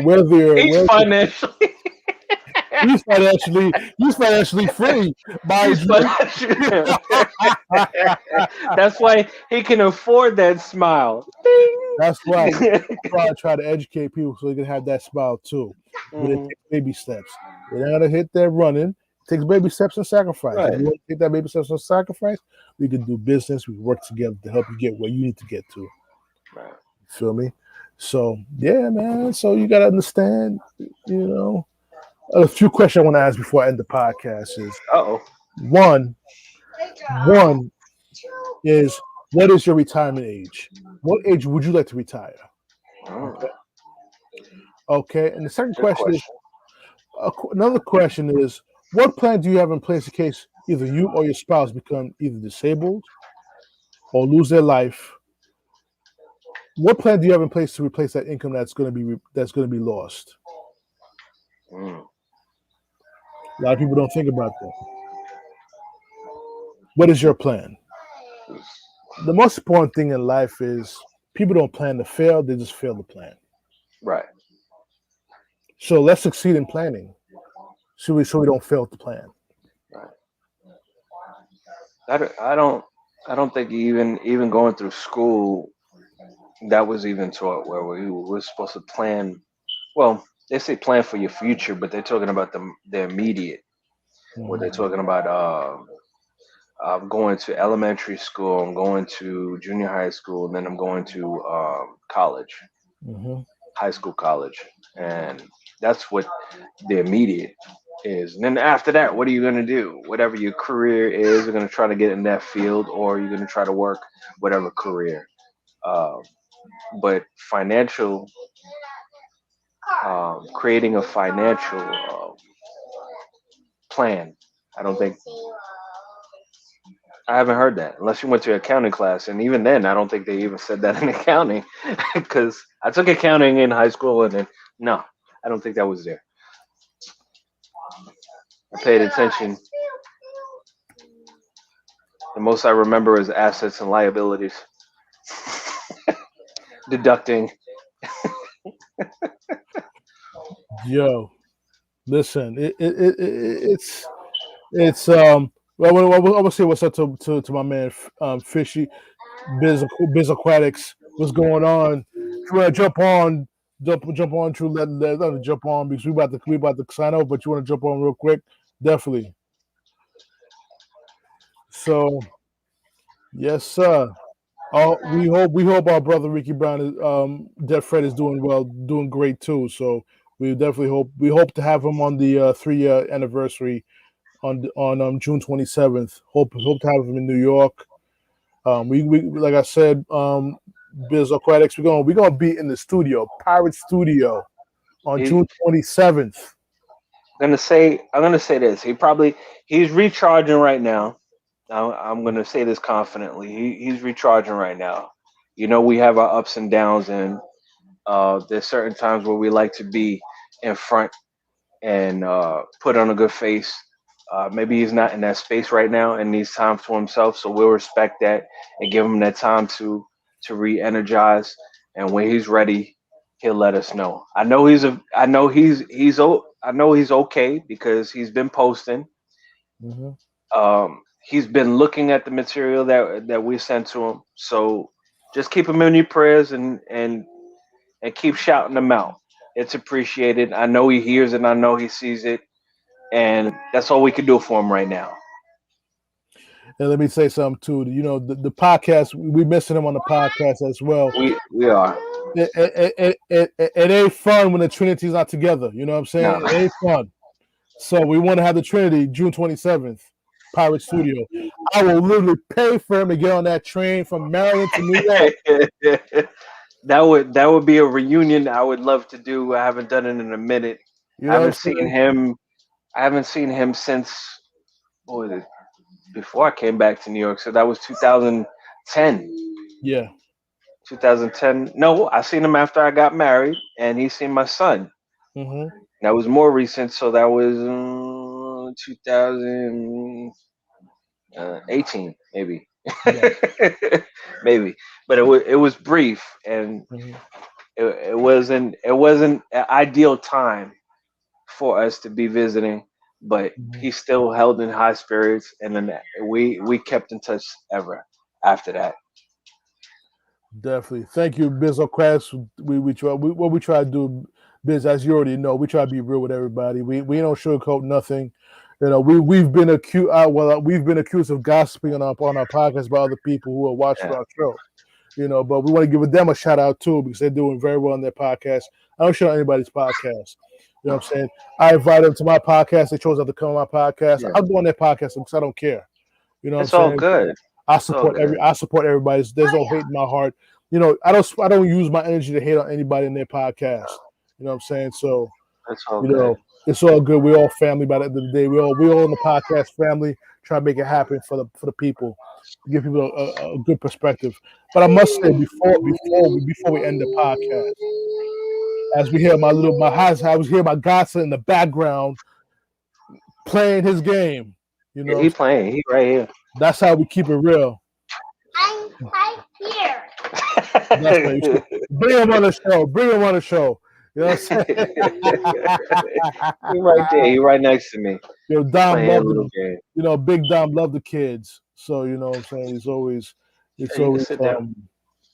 Whether He's financially. he's financially free, mind He's you. financially. That's why he can afford that smile. Ding. That's right. I try to educate people so they can have that smile too. But it Mhm. takes baby steps. They don't gotta hit that running. It takes baby steps and sacrifice. Right. If you want to take that baby steps and sacrifice, we can do business. We can work together to help you get where you need to get to. Right. Feel me? So yeah, man. So you gotta understand, you know. A few questions I want to ask before I end the podcast is Uh-oh. one is what is your retirement age? What age would you like to retire? Oh, Okay. And the second good question is another question is what plan do you have in place in case either you or your spouse become either disabled or lose their life? What plan do you have in place to replace that income that's going to be lost? Mm. A lot of people don't think about that. What is your plan? The most important thing in life is people don't plan to fail; they just fail to plan. Right. So let's succeed in planning, so we don't fail to plan. Right. I don't think even going through school that was even taught where we were supposed to plan. Well, they say plan for your future, but they're talking about the immediate. Where they're talking about I'm going to elementary school, I'm going to junior high school, and then I'm going to college, Mm-hmm. high school, college, and that's what the immediate is. And then after that, what are you going to do? Whatever your career is, you're going to try to get in that field, or you're going to try to work whatever career. Um, but financial, creating a financial plan. I don't think I haven't heard that unless you went to accounting class, and even then, I don't think they even said that in accounting because I took accounting in high school, and then no, I don't think that was there. I paid attention. The most I remember is assets and liabilities, deducting. Yo, listen, it's Well, I want to say what's up to my man Fishy Biz Aquatics. What's going on, you want to jump on, True. Let us jump on because we about to sign off. But you want to jump on real quick? Definitely. So yes, sir. We hope our brother Ricky Brown is Dead Fred is doing well, doing great too. So we hope to have him on the 3-year anniversary on June 27th. Hope to have him in New York. We like I said, Biz Aquatics, we're gonna be in the studio, Pirate Studio, on He, June 27th. I'm gonna say this. He's recharging right now. I'm gonna say this confidently. He's recharging right now. We have our ups and downs, and there's certain times where we like to be in front and put on a good face. Maybe he's not in that space right now and needs time for himself. So we'll respect that and give him that time to re-energize. And when he's ready, he'll let us know. I know he's okay because he's been posting. Hmm. He's been looking at the material that we sent to him. So just keep him in your prayers and keep shouting him out. It's appreciated. I know he hears it. I know he sees it, and that's all we can do for him right now. And let me say something too. The podcast, we missing him on the podcast as well. We are It ain't fun when the Trinity's not together. You know what I'm no. saying? It ain't fun. So we want to have the Trinity June 27th, Pirate Studio. I will literally pay for him to get on that train from Maryland to New York. That would be a reunion I would love to do. I haven't done it in a minute. You I know what I'm haven't seen saying? him. I haven't seen him since what was it? Before I came back to New York. So that was 2010. Yeah. 2010. No, I seen him after I got married, and he seen my son. Hmm. That was more recent, so that was 2018, maybe, Yeah. maybe. But it was brief, and Hmm. it wasn't an ideal time for us to be visiting. But Hmm. he still held in high spirits, and then we kept in touch ever after that. Definitely. Thank you, Biz O'Crass. What we try to do, Biz, as you already know, we try to be real with everybody. We don't sugarcoat nothing. We've been accused of gossiping on our podcast by other people who are watching Yeah. our show. But we want to give them a shout out too because they're doing very well on their podcast. I don't shout out anybody's podcast. You know what I'm saying? I invite them to my podcast. They chose not to come on my podcast. Yeah. I'll go on their podcast because I don't care. You know what I'm It's all saying? good. I It's all support good. everybody. There's no hate in my heart. I don't use my energy to hate on anybody in their podcast. You know what I'm saying? So, It's all you good. know, it's all good. We're all family by the end of the day. We all in the podcast family, try to make it happen for the people, give people a good perspective. But I must say before we end the podcast, as we hear I was hearing my godson in the background playing his game. You know Yeah, what I'm he saying? playing. He right here. That's how we keep it real. I'm right here. That's right. You should bring him on the show. Bring him on the show. You know what I'm saying? He right there. He right next to me. Dom Playing a loved little him. game. Big Dom loved the kids. So you know what I'm saying? It's Yeah, you can always sit down.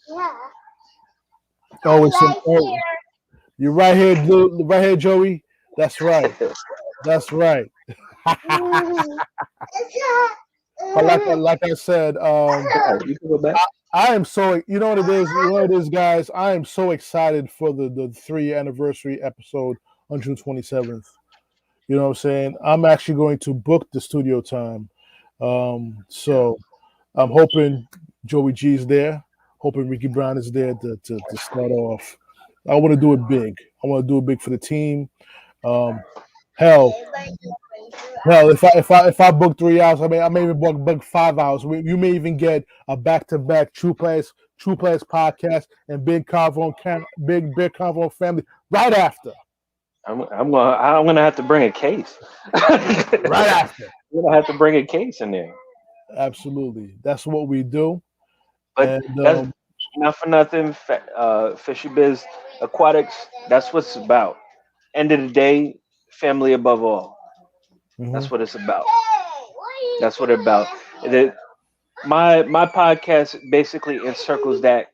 Yeah. I'm always some right here. you're right here, right here, Joey. That's right. That's right. But like I said, Yeah, you can go back. I am so you know what it is. You know what it is, guys. I am so excited for the 3-year anniversary episode on June 27th. You know what I'm saying? I'm actually going to book the studio time. So I'm hoping Joey G's there. Hoping Ricky Brown is there to start off. I want to do it big. I want to do it big for the team. Um, hell, hell, if I book 3 hours, I may even book 5 hours. You may even get a back-to-back True Players podcast and Big Convo family right after. I'm gonna have to bring a case. Right I'm after. gonna have to bring a case in there. Absolutely. That's what we do. But And that's not for nothing. Fishy Biz Aquatics. That's what it's about. End of the day, family above all. mhm. That's what it's about. That's what it's about. My podcast basically encircles that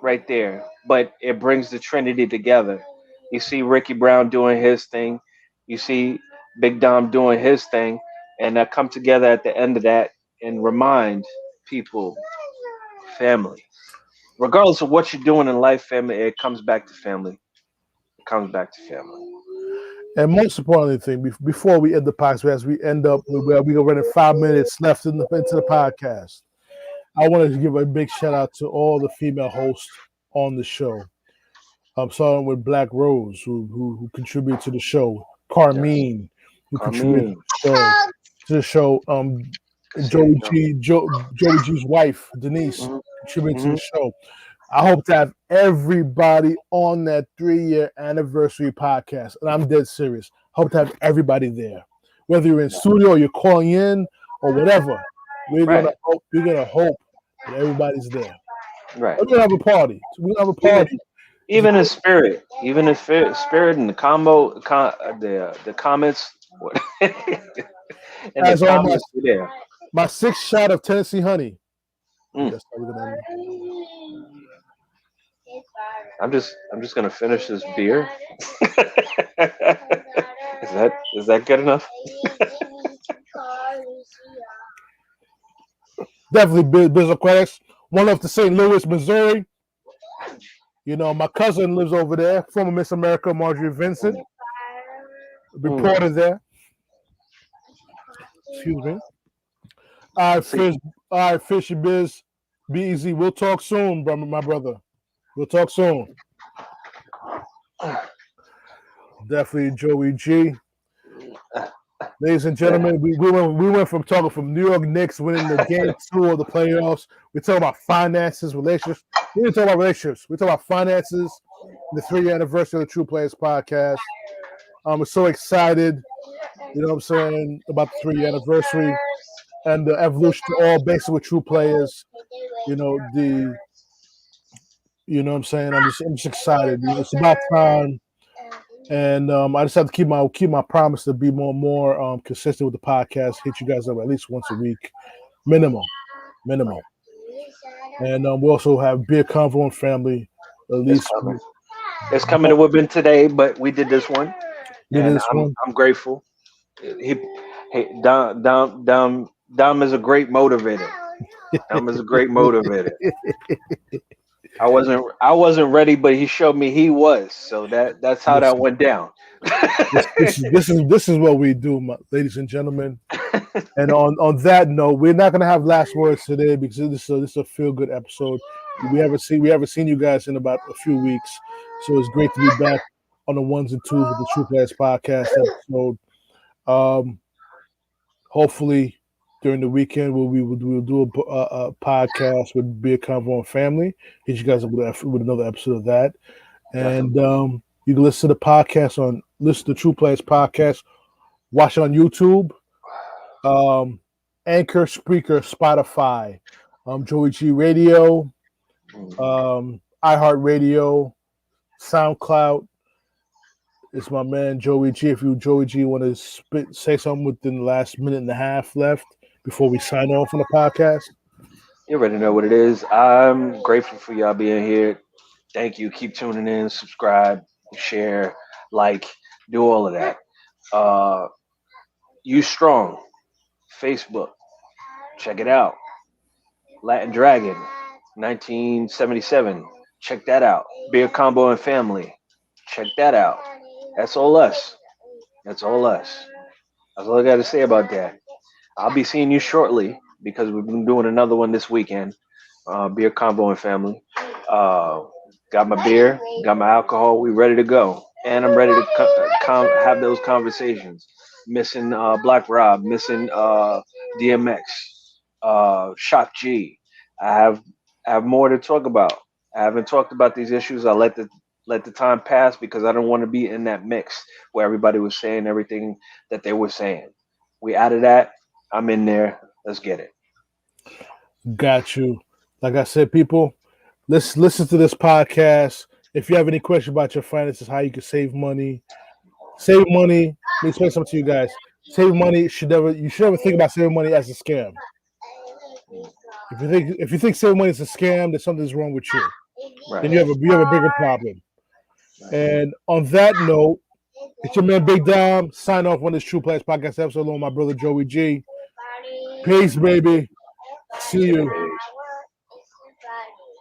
right there. But it brings the Trinity together. You see Ricky Brown doing his thing. You see Big Dom doing his thing, and that come together at the end of that and remind people, family. Regardless of what you're doing in life, family, it comes back to family. It comes back to family. And most importantly, thing before we end the podcast, as we end up where we are running 5 minutes left into the podcast, I wanted to give a big shout out to all the female hosts on the show. I'm starting with Black Rose, who contributed to the show. Yes. Carmine, who contributed Carmine, to the show. Cassandra. Joey G's wife, Denise, Hmm. contributed to Hmm. the show. I hope to have everybody on that 3-year anniversary podcast, and I'm dead serious. Hope to have everybody there, whether you're in studio or you're calling in or whatever. We're Right, gonna hope. We're gonna hope that everybody's there. right. We're gonna have a party. We're gonna have a Even party. It's a even in spirit, even in spirit and the the comments, and the as all comments were there. my 6th shot of Tennessee honey. Mm. That's how we're gonna end. I'm just gonna finish this beer. Is that good enough? Definitely Bizzle Aquatics. One up to St. Louis, Missouri. You know, my cousin lives over there, former Miss America, Marjorie Vincent, reporter there. Excuse me. All right, Fishy Biz. Be easy. We'll talk soon, my brother. We'll talk soon. Definitely Joey G. Ladies and gentlemen, we went from talking from New York Knicks winning the game 2 of the playoffs. We're talking about finances, relationships. We didn't talk about relationships. We're talking about finances, the 3-year anniversary of the True Players podcast. I'm so excited, you know what I'm saying, about the 3-year anniversary and the evolution to all basically with True Players. You know, you know what I'm saying? I'm just excited. It's about time. And I just have to keep my promise to be more consistent with the podcast. Hit you guys up at least once a week, minimum. And we also have Beer Convo and Family. At It's least coming. It's coming. It would have been today, but we did this one, did and this one. I'm grateful. He, Dom is a great motivator. Dom is a great motivator. I wasn't ready, but he showed me he was. So that's how that went down. This is what we do, ladies and gentlemen. And on that note, we're not gonna have last words today because this is a feel good episode. We haven't seen you guys in about a few weeks, so it's great to be back on the ones and twos with the True Players podcast episode. Hopefully during the weekend we'll do a podcast with Beer Convo and Family. Hit you guys up with another episode of that, and you can listen to the podcast listen to True Players podcast. Watch it on YouTube, Anchor, Spreaker, Spotify, Joey G Radio, iHeartRadio, SoundCloud. It's my man Joey G. If you Joey G want to say something within the last minute and a half left before we sign off on the podcast. You already know what it is. I'm grateful for y'all being here. Thank you. Keep tuning in, subscribe, share, like, do all of that. You Strong, Facebook, check it out. Latin Dragon, 1977, check that out. Beer Combo and Family, check that out. That's all us. That's all us. That's all I got to say about that. I'll be seeing you shortly because we've been doing another one this weekend. Beer Combo and Family. Got my beer, got my alcohol. We ready to go, and I'm ready to have those conversations. Missing Black Rob, missing DMX, Shock G. I have more to talk about. I haven't talked about these issues. I let the time pass because I don't want to be in that mix where everybody was saying everything that they were saying. We out of that. I'm in there. Let's get it. Got you. Like I said, people, let's listen to this podcast. If you have any questions about your finances, how you can save money. Let me explain something to you guys. Save money you should never think about saving money as a scam. If you think saving money is a scam, then something's wrong with you. then you have a bigger problem. And on that note, it's your man Big Dom. Sign off on this True Players Podcast episode along with my brother Joey G. Peace, baby. See you.